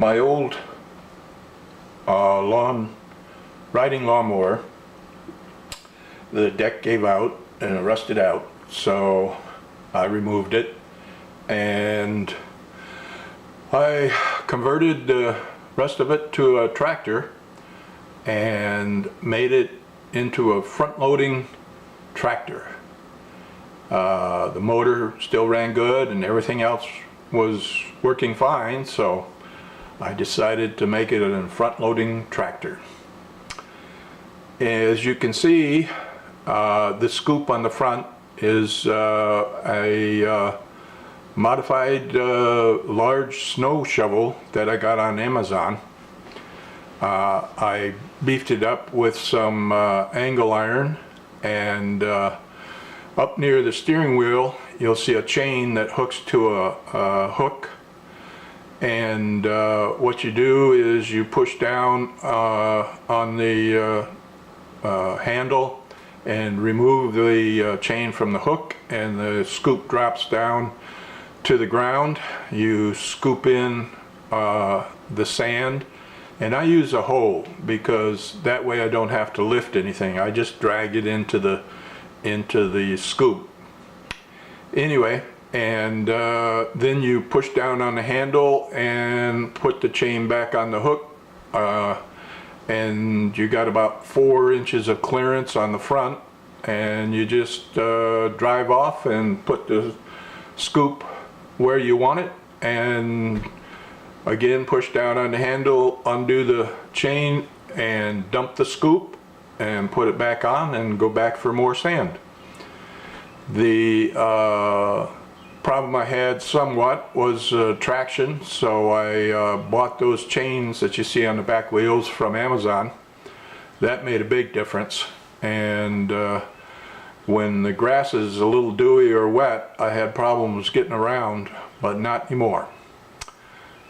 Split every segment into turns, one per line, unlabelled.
My old riding lawnmower, the deck gave out and it rusted out, so I removed it and I converted the rest of it to a tractor and made it into a front-loading tractor. The motor still ran good and everything else was working fine, so I decided to make it a front-loading tractor. As you can see, the scoop on the front is a modified large snow shovel that I got on Amazon. I beefed it up with some angle iron, and up near the steering wheel you'll see a chain that hooks to a hook, and what you do is you push down on the handle and remove the chain from the hook, and the scoop drops down to the ground. You scoop in the sand, and I use a hoe because that way I don't have to lift anything. I just drag it into the scoop. Anyway, and then you push down on the handle and put the chain back on the hook, and you got about 4 inches of clearance on the front, and you just drive off and put the scoop where you want it, and again push down on the handle, undo the chain, and dump the scoop and put it back on and go back for more sand. The problem I had somewhat was traction, so I bought those chains that you see on the back wheels from Amazon. That made a big difference, and when the grass is a little dewy or wet, I had problems getting around, but not anymore.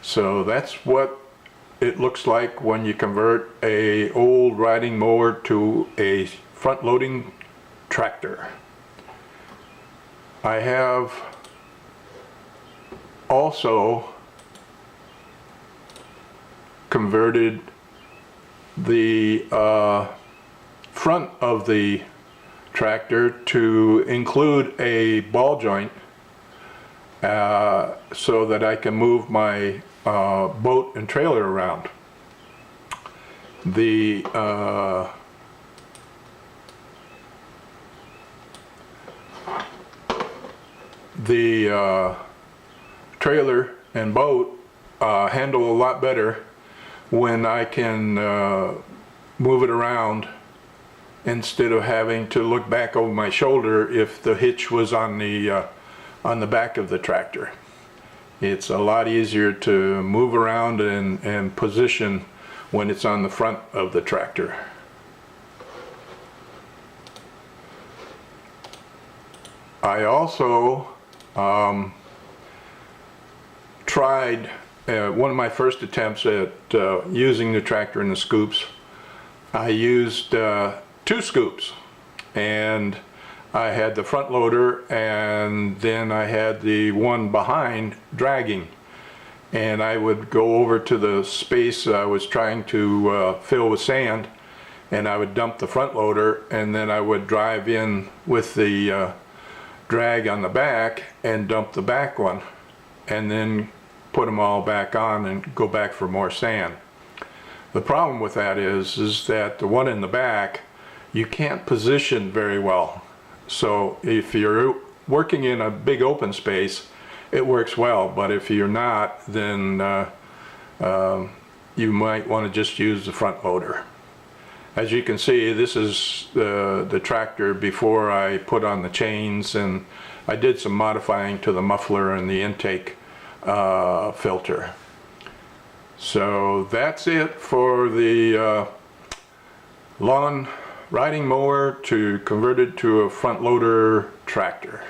So that's what it looks like when you convert a old riding mower to a front-loading tractor. I have also converted the front of the tractor to include a ball joint so that I can move my boat and trailer around. The trailer and boat handle a lot better when I can move it around instead of having to look back over my shoulder if the hitch was on the back of the tractor. It's a lot easier to move around and position when it's on the front of the tractor. I also tried one of my first attempts at using the tractor and the scoops. I used 2 scoops, and I had the front loader and then I had the one behind dragging, and I would go over to the space I was trying to fill with sand, and I would dump the front loader, and then I would drive in with the drag on the back and dump the back one, and then put them all back on and go back for more sand. The problem with that is that the one in the back you can't position very well. So if you're working in a big open space, it works well, but if you're not, then you might want to just use the front loader. As you can see, this is the tractor before I put on the chains, and I did some modifying to the muffler and the intake filter. So that's it for the lawn riding mower to converted to a front loader tractor.